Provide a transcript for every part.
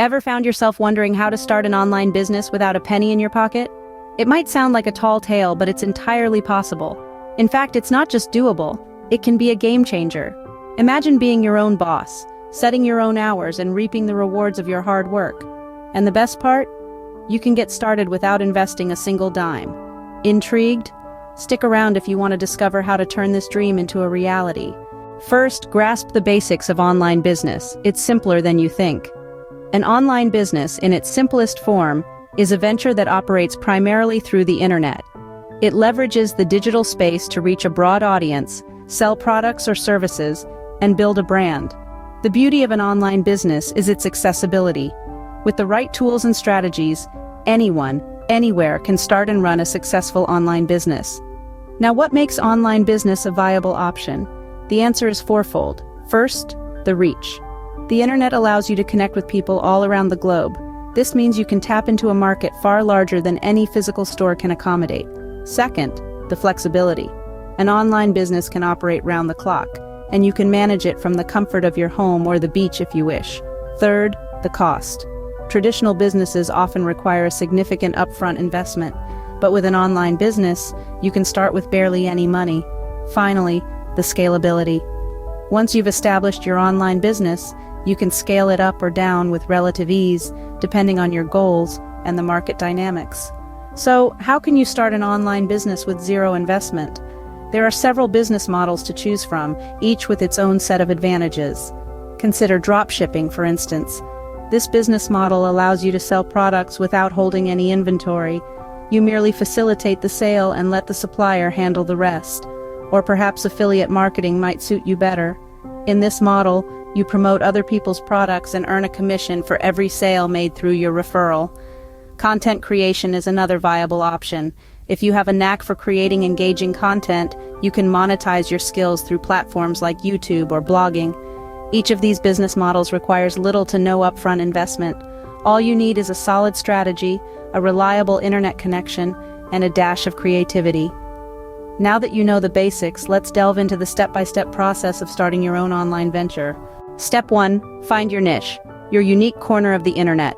Ever found yourself wondering how to start an online business without a penny in your pocket? It might sound like a tall tale, but it's entirely possible. In fact, it's not just doable, it can be a game changer. Imagine being your own boss, setting your own hours and reaping the rewards of your hard work. And the best part? You can get started without investing a single dime. Intrigued? Stick around if you want to discover how to turn this dream into a reality. First, grasp the basics of online business. It's simpler than you think. An online business, in its simplest form, is a venture that operates primarily through the internet. It leverages the digital space to reach a broad audience, sell products or services, and build a brand. The beauty of an online business is its accessibility. With the right tools and strategies, anyone, anywhere can start and run a successful online business. Now, what makes online business a viable option? The answer is fourfold. First, the reach. The internet allows you to connect with people all around the globe. This means you can tap into a market far larger than any physical store can accommodate. Second, the flexibility. An online business can operate round the clock, and you can manage it from the comfort of your home or the beach if you wish. Third, the cost. Traditional businesses often require a significant upfront investment, but with an online business, you can start with barely any money. Finally, the scalability. Once you've established your online business, you can scale it up or down with relative ease, depending on your goals and the market dynamics. So, how can you start an online business with zero investment? There are several business models to choose from, each with its own set of advantages. Consider dropshipping, for instance. This business model allows you to sell products without holding any inventory. You merely facilitate the sale and let the supplier handle the rest. Or perhaps affiliate marketing might suit you better. In this model, you promote other people's products and earn a commission for every sale made through your referral. Content creation is another viable option. If you have a knack for creating engaging content, you can monetize your skills through platforms like YouTube or blogging. Each of these business models requires little to no upfront investment. All you need is a solid strategy, a reliable internet connection, and a dash of creativity. Now that you know the basics, let's delve into the step-by-step process of starting your own online venture. Step 1. Find your niche, your unique corner of the internet.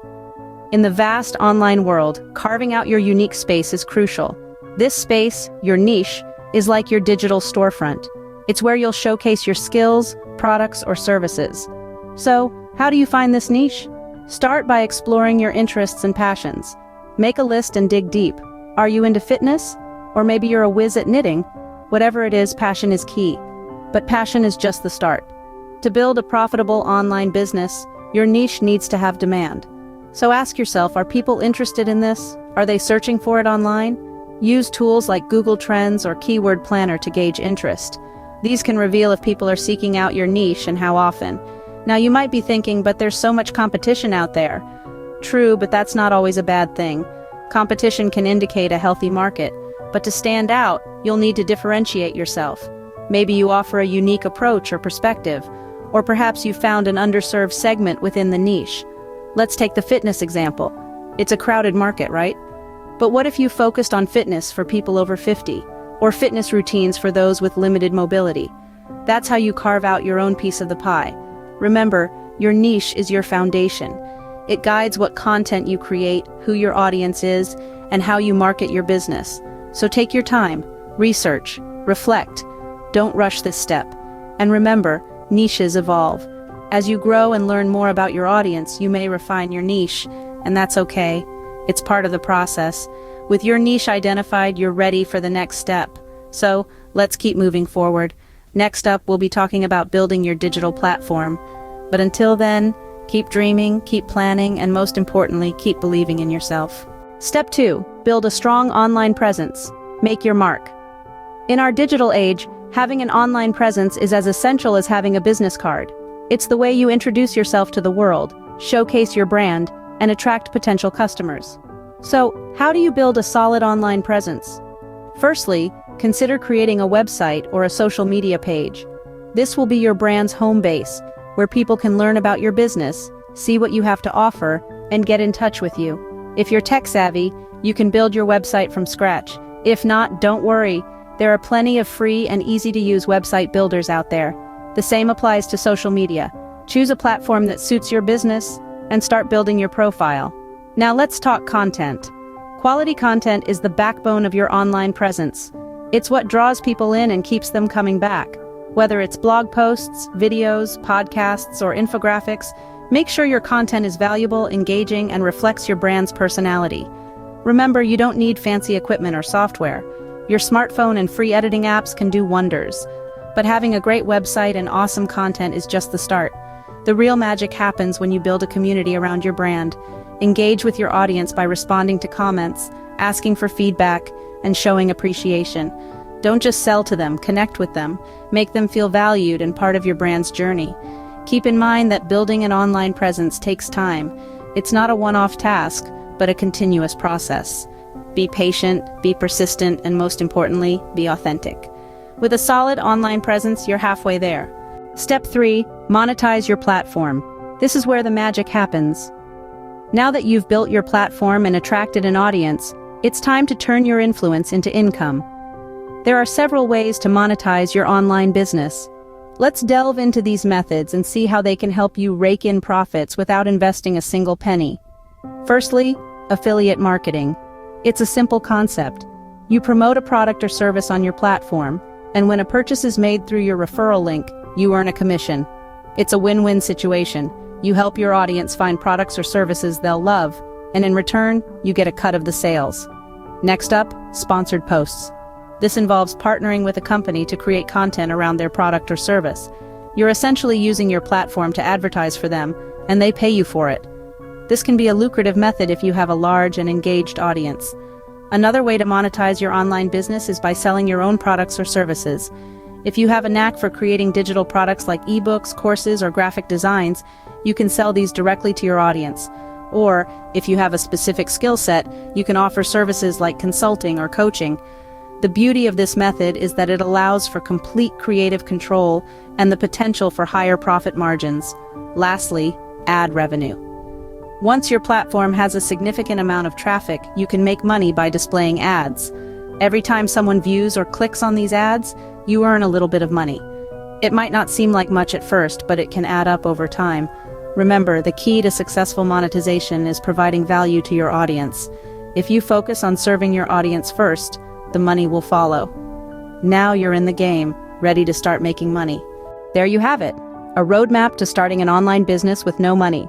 In the vast online world, carving out your unique space is crucial. This space, your niche, is like your digital storefront. It's where you'll showcase your skills, products, or services. So, how do you find this niche? Start by exploring your interests and passions. Make a list and dig deep. Are you into fitness? Or maybe you're a whiz at knitting? Whatever it is, passion is key. But passion is just the start. To build a profitable online business, your niche needs to have demand. So ask yourself, are people interested in this? Are they searching for it online? Use tools like Google Trends or Keyword Planner to gauge interest. These can reveal if people are seeking out your niche and how often. Now you might be thinking, but there's so much competition out there. True, but that's not always a bad thing. Competition can indicate a healthy market. But to stand out, you'll need to differentiate yourself. Maybe you offer a unique approach or perspective, or perhaps you found an underserved segment within the niche. Let's take the fitness example. It's a crowded market, right? But what if you focused on fitness for people over 50, or fitness routines for those with limited mobility? That's how you carve out your own piece of the pie. Remember, your niche is your foundation. It guides what content you create, who your audience is, and how you market your business. So take your time, research, reflect. Don't rush this step. And remember, niches evolve. As you grow and learn more about your audience, you may refine your niche, and that's okay. It's part of the process. With your niche identified, you're ready for the next step. So, let's keep moving forward. Next up, we'll be talking about building your digital platform. But until then, keep dreaming, keep planning, and most importantly, keep believing in yourself. Step 2. Build a strong online presence. Make your mark. In our digital age, having an online presence is as essential as having a business card. It's the way you introduce yourself to the world, showcase your brand, and attract potential customers. So, how do you build a solid online presence? Firstly, consider creating a website or a social media page. This will be your brand's home base, where people can learn about your business, see what you have to offer, and get in touch with you. If you're tech-savvy, you can build your website from scratch. If not, don't worry. There are plenty of free and easy-to-use website builders out there. The same applies to social media. Choose a platform that suits your business, and start building your profile. Now let's talk content. Quality content is the backbone of your online presence. It's what draws people in and keeps them coming back. Whether it's blog posts, videos, podcasts, or infographics, make sure your content is valuable, engaging, and reflects your brand's personality. Remember, you don't need fancy equipment or software. Your smartphone and free editing apps can do wonders. But having a great website and awesome content is just the start. The real magic happens when you build a community around your brand. Engage with your audience by responding to comments, asking for feedback, and showing appreciation. Don't just sell to them, connect with them. Make them feel valued and part of your brand's journey. Keep in mind that building an online presence takes time. It's not a one-off task, but a continuous process. Be patient, be persistent, and most importantly, be authentic. With a solid online presence, you're halfway there. Step 3, monetize your platform. This is where the magic happens. Now that you've built your platform and attracted an audience, it's time to turn your influence into income. There are several ways to monetize your online business. Let's delve into these methods and see how they can help you rake in profits without investing a single penny. Firstly, affiliate marketing. It's a simple concept. You promote a product or service on your platform, and when a purchase is made through your referral link, you earn a commission. It's a win-win situation. You help your audience find products or services they'll love, and in return, you get a cut of the sales. Next up, sponsored posts. This involves partnering with a company to create content around their product or service. You're essentially using your platform to advertise for them, and they pay you for it. This can be a lucrative method if you have a large and engaged audience. Another way to monetize your online business is by selling your own products or services. If you have a knack for creating digital products like ebooks, courses, or graphic designs, you can sell these directly to your audience. Or, if you have a specific skill set, you can offer services like consulting or coaching. The beauty of this method is that it allows for complete creative control and the potential for higher profit margins. Lastly, ad revenue. Once your platform has a significant amount of traffic, you can make money by displaying ads. Every time someone views or clicks on these ads, you earn a little bit of money. It might not seem like much at first, but it can add up over time. Remember, the key to successful monetization is providing value to your audience. If you focus on serving your audience first, the money will follow. Now you're in the game, ready to start making money. There you have it, a roadmap to starting an online business with no money.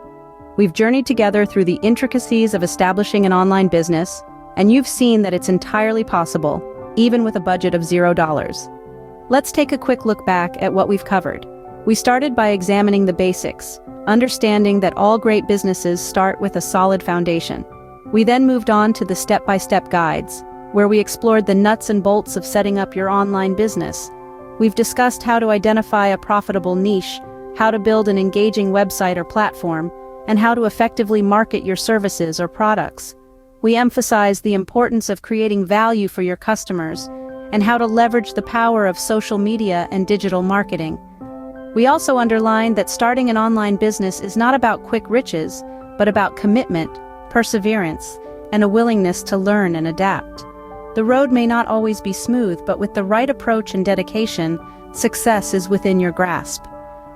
We've journeyed together through the intricacies of establishing an online business, and you've seen that it's entirely possible, even with a budget of $0. Let's take a quick look back at what we've covered. We started by examining the basics, understanding that all great businesses start with a solid foundation. We then moved on to the step-by-step guides, where we explored the nuts and bolts of setting up your online business. We've discussed how to identify a profitable niche, how to build an engaging website or platform, and how to effectively market your services or products. We emphasize the importance of creating value for your customers and how to leverage the power of social media and digital marketing. We also underlined that starting an online business is not about quick riches, but about commitment, perseverance, and a willingness to learn and adapt. The road may not always be smooth, but with the right approach and dedication, success is within your grasp.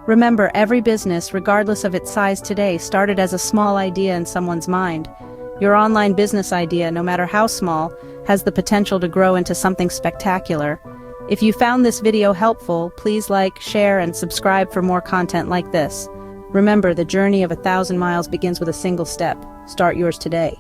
Remember, every business, regardless of its size today, started as a small idea in someone's mind. Your online business idea, no matter how small, has the potential to grow into something spectacular. If you found this video helpful, please like, share, and subscribe for more content like this. Remember, the journey of 1,000 miles begins with a single step. Start yours today.